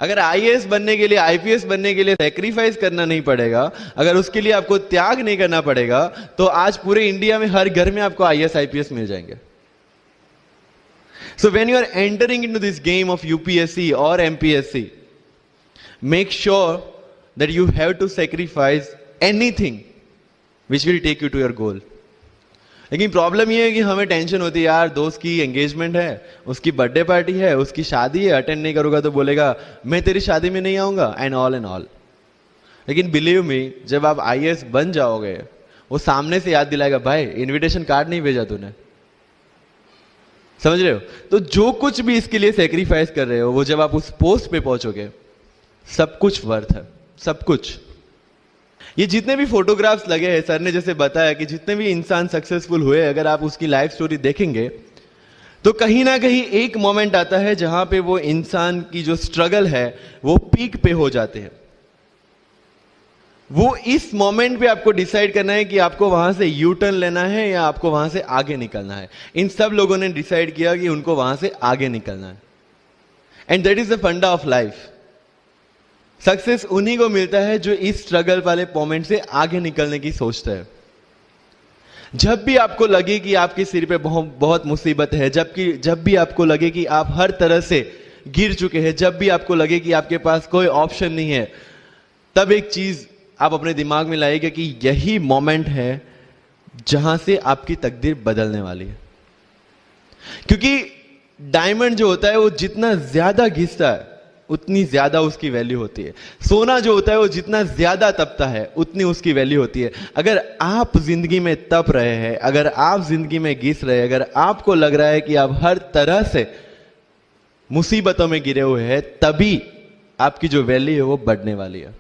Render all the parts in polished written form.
अगर आईएएस बनने के लिए, आईपीएस बनने के लिए सैक्रिफाइस करना नहीं पड़ेगा, अगर उसके लिए आपको त्याग नहीं करना पड़ेगा, तो आज पूरे इंडिया में हर घर में आपको आईएएस आईपीएस मिल जाएंगे. So when you are entering into this game of UPSC or MPSC, make sure that you have to sacrifice anything which will take you to your goal. लेकिन प्रॉब्लम ये है कि हमें टेंशन होती है, यार दोस्त की एंगेजमेंट है, उसकी बर्थडे पार्टी है, उसकी शादी है, अटेंड नहीं करूंगा तो बोलेगा मैं तेरी शादी में नहीं आऊंगा, एंड ऑल. लेकिन बिलीव मी, जब आप आईएएस बन जाओगे, वो सामने से याद दिलाएगा, भाई इनविटेशन कार्ड नहीं भेजा तूने. समझ रहे हो? तो जो कुछ भी इसके लिए सेक्रीफाइस कर रहे हो, वो जब आप उस पोस्ट पे पहुंचोगे, सब कुछ वर्थ है, सब कुछ. ये जितने भी फोटोग्राफ्स लगे हैं, सर ने जैसे बताया कि जितने भी इंसान सक्सेसफुल हुए, अगर आप उसकी लाइफ स्टोरी देखेंगे तो कहीं ना कहीं एक मोमेंट आता है जहां पे वो इंसान की जो स्ट्रगल है वो पीक पे हो जाते हैं. वो इस मोमेंट पे आपको डिसाइड करना है कि आपको वहां से यू टर्न लेना है या आपको वहां से आगे निकलना है. इन सब लोगों ने डिसाइड किया कि उनको वहां से आगे निकलना है. एंड दैट इज द फंडा ऑफ लाइफ. सक्सेस उन्हीं को मिलता है जो इस स्ट्रगल वाले मोमेंट से आगे निकलने की सोचते हैं. जब भी आपको लगे कि आपके सिर पे बहुत मुसीबत है, जब भी आपको लगे कि आप हर तरह से गिर चुके हैं, जब भी आपको लगे कि आपके पास कोई ऑप्शन नहीं है, तब एक चीज आप अपने दिमाग में लाइएगा कि यही मोमेंट है जहां से आपकी तकदीर बदलने वाली है. क्योंकि डायमंड जो होता है वो जितना ज्यादा घिसता है उतनी ज्यादा उसकी वैल्यू होती है. सोना जो होता है वो जितना ज्यादा तपता है उतनी उसकी वैल्यू होती है. अगर आप जिंदगी में तप रहे हैं, अगर आप जिंदगी में घिस रहे हैं, अगर आपको लग रहा है कि आप हर तरह से मुसीबतों में गिरे हुए हैं, तभी आपकी जो वैल्यू है वो बढ़ने वाली है.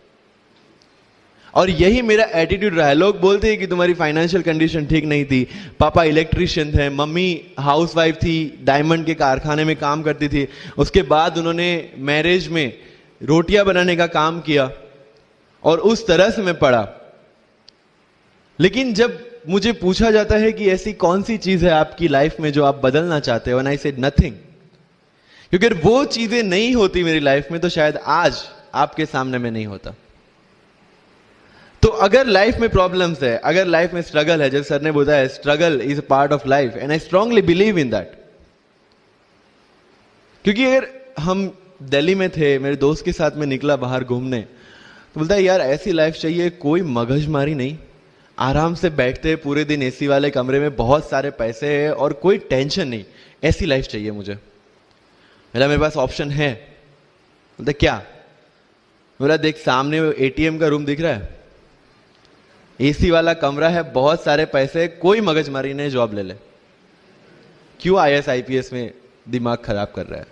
और यही मेरा एटीट्यूड रहा है. लोग बोलते हैं कि तुम्हारी फाइनेंशियल कंडीशन ठीक नहीं थी, पापा इलेक्ट्रिशियन थे, मम्मी हाउसवाइफ थी, डायमंड के कारखाने में काम करती थी, उसके बाद उन्होंने मैरिज में रोटियां बनाने का काम किया और उस तरह से मैं पढ़ा. लेकिन जब मुझे पूछा जाता है कि ऐसी कौन सी चीज है आपकी लाइफ में जो आप बदलना चाहते हो, एंड आई सेड नथिंग. क्योंकि अगर वो चीजें नहीं होती मेरी लाइफ में तो शायद आज आपके सामने में नहीं होता. तो अगर लाइफ में प्रॉब्लम्स है, अगर लाइफ में स्ट्रगल है, जैसे सर ने बताया struggle is a part of life, and I strongly believe in that. क्योंकि अगर हम दिल्ली में थे, मेरे दोस्त के साथ में निकला बाहर घूमने, तो बोलता है यार ऐसी लाइफ चाहिए, कोई मगजमारी नहीं, आराम से बैठते हैं पूरे दिन एसी वाले कमरे में, बहुत सारे पैसे है और कोई टेंशन नहीं, ऐसी लाइफ चाहिए मुझे. मेरे पास ऑप्शन है. बोलता क्या? बोला देख सामने एटीएम का रूम दिख रहा है, एसी वाला कमरा है, बहुत सारे पैसे, कोई मगजमारी नहीं, जॉब ले ले. क्यों आईएएस आईपीएस में दिमाग खराब कर रहा है?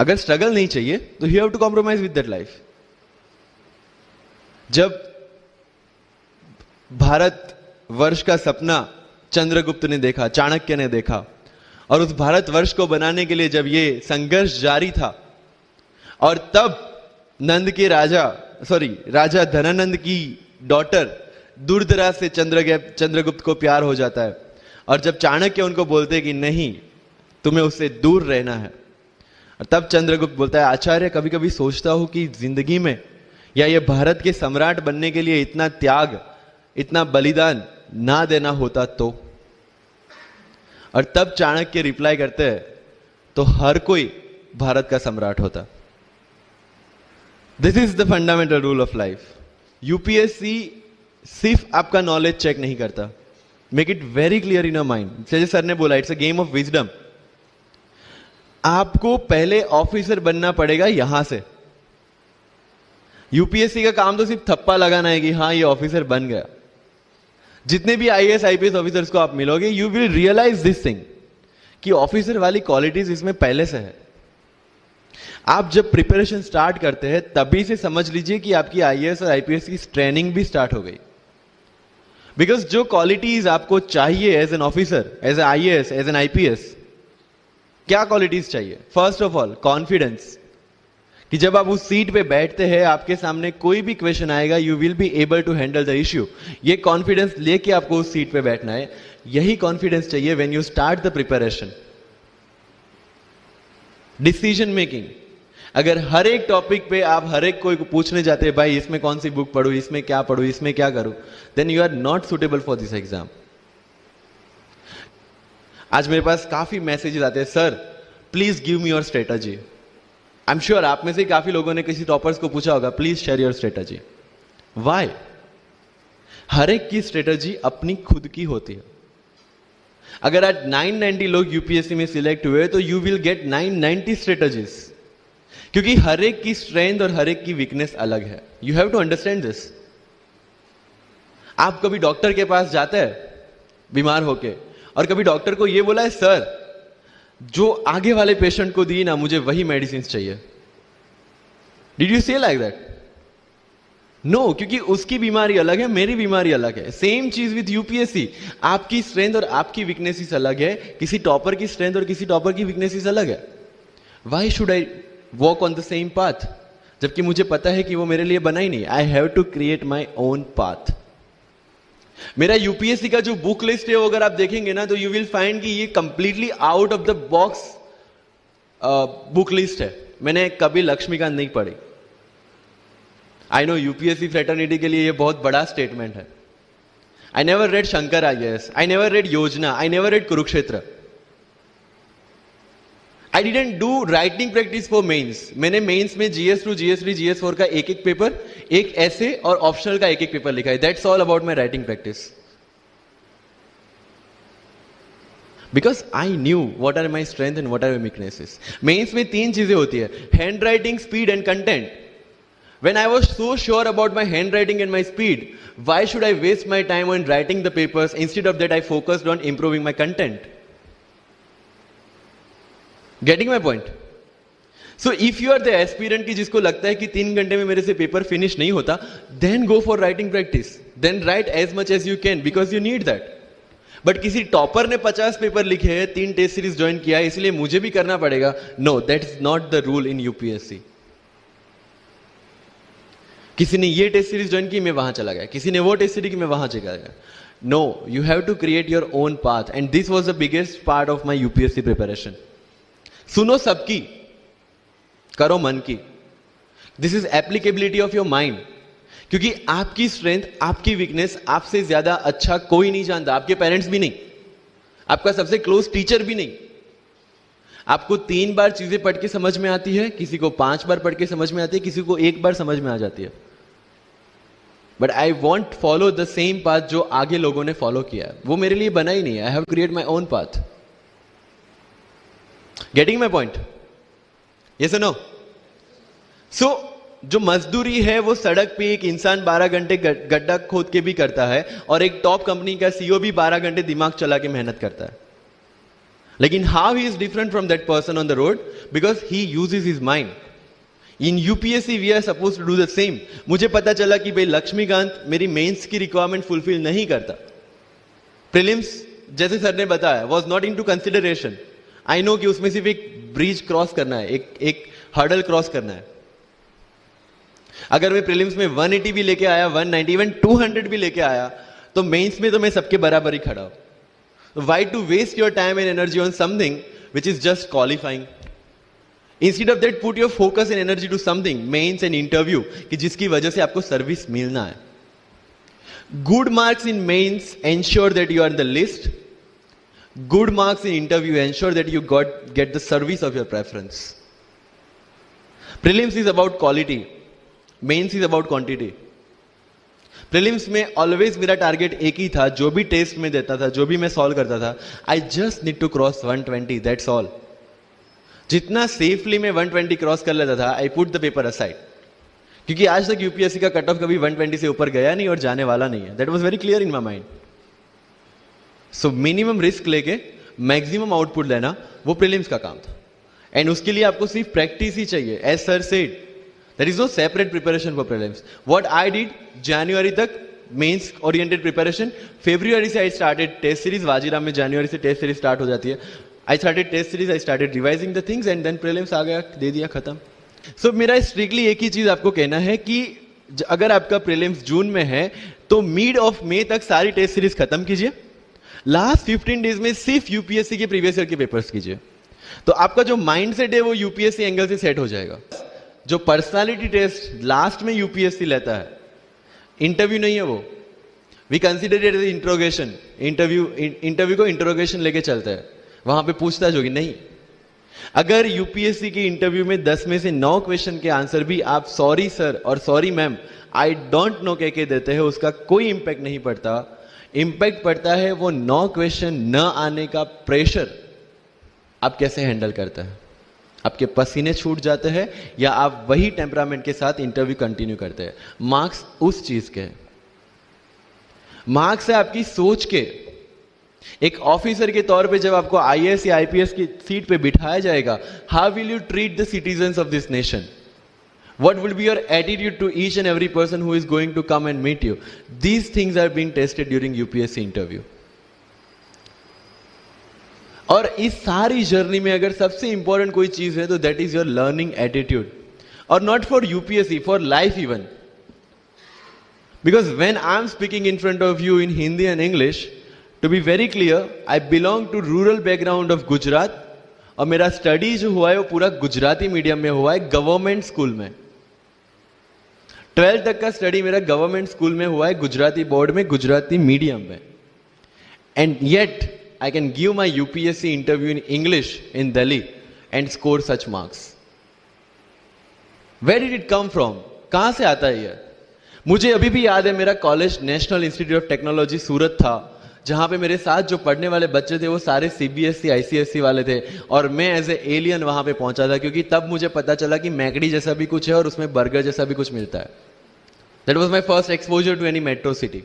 अगर स्ट्रगल नहीं चाहिए तो you have to compromise with that life. जब भारत वर्ष का सपना चंद्रगुप्त ने देखा, चाणक्य ने देखा, और उस भारत वर्ष को बनाने के लिए जब ये संघर्ष जारी था, और तब राजा धनानंद की डॉटर दूरदराज से चंद्रगुप्त को प्यार हो जाता है, और जब चाणक्य उनको बोलते कि नहीं तुम्हें उससे दूर रहना है, और तब चंद्रगुप्त बोलता है आचार्य कभी कभी सोचता हूं कि जिंदगी में या ये भारत के सम्राट बनने के लिए इतना त्याग, इतना बलिदान ना देना होता तो. और तब चाणक्य रिप्लाई करते हैं तो हर कोई भारत का सम्राट होता. This is the fundamental rule of life. UPSC सिर्फ आपका नॉलेज चेक नहीं करता. Make it very clear in your mind. जैसे सर ने बोला, it's a game of wisdom. आपको पहले ऑफिसर बनना पड़ेगा यहां से. यूपीएससी का काम तो सिर्फ थप्पा लगाना है कि हाँ ये ऑफिसर बन गया. जितने भी आईएएस आईपीएस ऑफिसर्स को आप मिलोगे, you will realise this thing कि ऑफिसर वाली क्वालिटीज इसमें पहले से है. आप जब प्रिपरेशन स्टार्ट करते हैं तभी से समझ लीजिए कि आपकी आईएएस और आईपीएस की ट्रेनिंग भी स्टार्ट हो गई. बिकॉज जो क्वालिटीज आपको चाहिए as an officer, as a IAS, as an IPS, क्या क्वालिटीज चाहिए? फर्स्ट ऑफ ऑल कॉन्फिडेंस, कि जब आप उस सीट पे बैठते हैं आपके सामने कोई भी क्वेश्चन आएगा, you will be able to handle the issue. ये कॉन्फिडेंस लेके आपको उस सीट पे बैठना है. यही कॉन्फिडेंस चाहिए when you start the preparation. Decision making, अगर हर एक टॉपिक पे आप हर एक कोई को पूछने जाते हैं भाई इसमें कौन सी बुक पढूं, इसमें क्या पढूं, इसमें क्या करूं, then you are not suitable for this exam. आज मेरे पास काफी मैसेजेस आते हैं, sir please give me your strategy. I am sure आप में से काफी लोगों ने किसी टॉपर्स को पूछा होगा please share your strategy. Why? हर एक की स्ट्रेटजी अपनी खुद की होती है. अगर आज 990 लोग यूपीएससी में सिलेक्ट हुए तो यू विल गेट 990 स्ट्रेटजीज, क्योंकि हर एक की स्ट्रेंथ और हर एक की वीकनेस अलग है. You have to understand this. आप कभी डॉक्टर के पास जाते हैं बीमार होके और कभी डॉक्टर को यह बोला है सर जो आगे वाले पेशेंट को दी ना मुझे वही मेडिसिन चाहिए. डिड यू से लाइक दैट? नो, क्योंकि उसकी बीमारी अलग है, मेरी बीमारी अलग है. सेम चीज विथ यूपीएससी. आपकी स्ट्रेंथ और आपकी वीकनेसेस अलग है, किसी टॉपर की स्ट्रेंथ और किसी टॉपर की वीकनेसेस अलग है. Why should I walk on the same path, जबकि मुझे पता है कि वो मेरे लिए बना ही नहीं. I have to create my own path. मेरा यूपीएससी का जो बुक लिस्ट है वो अगर आप देखेंगे ना तो यू विल फाइंड कि ये completely out of the box book list है. मैंने कभी लक्ष्मीकांत नहीं पढ़ी. आई नो यूपीएससी फ्रेटर्निटी के लिए ये बहुत बड़ा स्टेटमेंट है. I never read Shankar IAS, I never read Yojana, I never read Kurukshetra. I didn't do writing practice for mains. मैंने मेंस में GS2, GS3, GS4 का एक एक पेपर, एक ऐसे और ऑप्शनल का एक एक पेपर लिखा है. That's all about my writing practice. Because I knew what are my strength and what are my weaknesses. Mains में 3 चीजें होती है, handwriting, speed and content. When I was so sure about my handwriting and my speed, why should I waste my time on writing the papers? Instead of that, I focused on improving my content. Getting my point? So if you are the aspirant की जिसको लगता है कि 3 घंटे में मेरे से paper finish नहीं होता, then go for writing practice. Then write as much as you can because you need that. But किसी टॉपर ने 50 पेपर लिखे हैं, 3 टेस्ट सीरीज ज्वाइन किया है, इसलिए मुझे भी करना पड़ेगा. No, that is not the rule in UPSC. किसी ने ये टेस्ट सीरीज ज्वाइन की, मैं वहां चला गया. किसी ने वो टेस्ट सीरीज की, मैं वहां चला गया. No, you have to create your own path and this was the biggest part of my UPSC preparation. सुनो सबकी, करो मन की. This is applicability of your mind. क्योंकि आपकी स्ट्रेंथ, आपकी वीकनेस आपसे ज्यादा अच्छा कोई नहीं जानता. आपके पेरेंट्स भी नहीं, आपका सबसे क्लोज टीचर भी नहीं. आपको 3 बार चीजें पढ़ के समझ में आती है, किसी को 5 बार पढ़ के समझ में आती है, किसी को 1 बार समझ में आ जाती है. But I want follow the same path जो आगे लोगों ने फॉलो किया है. वो मेरे लिए बना ही नहीं है. I have create my own path. Getting my point? Yes और नो? सो जो मजदूरी है वो सड़क पे एक इंसान 12 घंटे गड्ढा खोद के भी करता है और एक टॉप कंपनी का सीईओ भी 12 घंटे दिमाग चला के मेहनत करता है. लेकिन how he is different from that person on the road? Because he uses his mind. In UPSC we are suppose to do the same. मुझे पता चला कि भाई लक्ष्मीकांत मेरी मेंस की रिक्वायरमेंट फुलफिल नहीं करता. प्रीलिम्स जैसे सर ने बताया was not into consideration. I know कि उसमें सिर्फ एक ब्रिज क्रॉस करना है, एक हर्डल क्रॉस करना है. अगर मैं प्रीलिम्स में 180 भी लेके आया, 190, इवन 200 भी लेके आया, तो मेंस में तो मैं सबके बराबर ही खड़ा हूं. Why to waste your time and energy on something which is just qualifying? Instead of that, put your focus and energy to something, mains and interview, कि जिसकी वजह से आपको सर्विस मिलना है. Good marks in mains ensure that you are in the list. Good marks in interview ensure that you get the service of your preference. Prelims is about quality. Mains is about quantity. Prelims में always मेरा target एक ही था, जो भी test में देता था, जो भी मैं सॉल्व करता था, I just need to cross 120, that's all. जितना सेफली मैं 120 क्रॉस कर लेता था, I put the paper aside. क्योंकि आज तक यूपीएससी का कट ऑफ कभी 120 से ऊपर गया नहीं और जाने वाला नहीं है. That was very clear in my mind. So minimum risk लेके मैक्सिमम आउटपुट लेना, वो प्रीलिम्स का काम था. एंड उसके लिए आपको सिर्फ प्रैक्टिस ही चाहिए. As sir said, there is no separate preparation for prelims. What I did, January तक मेंस ओरिएंटेड प्रिपरेशन. February से I started test series. Vajiram में January से टेस्ट सीरीज स्टार्ट हो जाती है. I started test series, I started revising the things and then prelims आ गया, दे दिया, खत्म. So मेरा स्ट्रिक्टली एक ही चीज आपको कहना है कि अगर आपका प्रीलिम्स जून में है तो मिड ऑफ मई तक सारी टेस्ट सीरीज खत्म कीजिए. लास्ट 15 डेज में सिर्फ यूपीएससी के प्रीवियस ईयर के पेपर्स कीजिए. तो आपका जो माइंड सेट है वो यूपीएससी एंगल से सेट हो जाएगा. जो पर्सनालिटी टेस्ट लास्ट में यूपीएससी लेता है, इंटरव्यू नहीं है वो। We consider it as interrogation. Interview को इंट्रोगेशन लेके चलता है, वहां पे पूछताछ होगी नहीं। अगर यूपीएससी की इंटरव्यू में 10 में से 9 क्वेश्चन के आंसर भी आप सॉरी सर और sorry ma'am I don't know कह के देते हैं, उसका कोई इंपैक्ट नहीं पड़ता। इंपैक्ट पड़ता है वो 9 क्वेश्चन न आने का प्रेशर आप कैसे हैंडल करते हैं। आपके पसीने छूट जाते हैं या आप वही टेम्परामेंट के साथ इंटरव्यू कंटिन्यू करते हैं। मार्क्स उस चीज के, मार्क्स है आपकी सोच के। एक ऑफिसर के तौर पे जब आपको आईएएस या आईपीएस की सीट पे बिठाया जाएगा, how will you treat the citizens of this nation? What will be your attitude to each and every person who is going to come and meet you? These things are being tested during UPSC interview. और इस सारी journey में अगर सबसे important कोई चीज है तो that is your learning attitude, और not for UPSC, for life even. Because when I am speaking in front of you in Hindi and English, to be very clear, I belong to rural background of Gujarat, और मेरा study जो हुआ है वो पूरा Gujarati medium में हुआ है, गवर्नमेंट स्कूल में। 12th तक का स्टडी मेरा गवर्नमेंट स्कूल में हुआ है, गुजराती बोर्ड में, गुजराती मीडियम में। And yet I can give my UPSC interview in English in Delhi and score such marks. Where did it come from? कहां से आता है ये? मुझे अभी भी याद है, मेरा college National Institute of Technology Surat था, जहां पे मेरे साथ जो पढ़ने वाले बच्चे थे वो सारे सीबीएसई आईसीएसई वाले थे, और मैं एज ए एलियन वहां पे पहुंचा था, क्योंकि तब मुझे पता चला कि मैकडी जैसा भी कुछ है और उसमें बर्गर जैसा भी कुछ मिलता है। That was my first exposure to any metro city.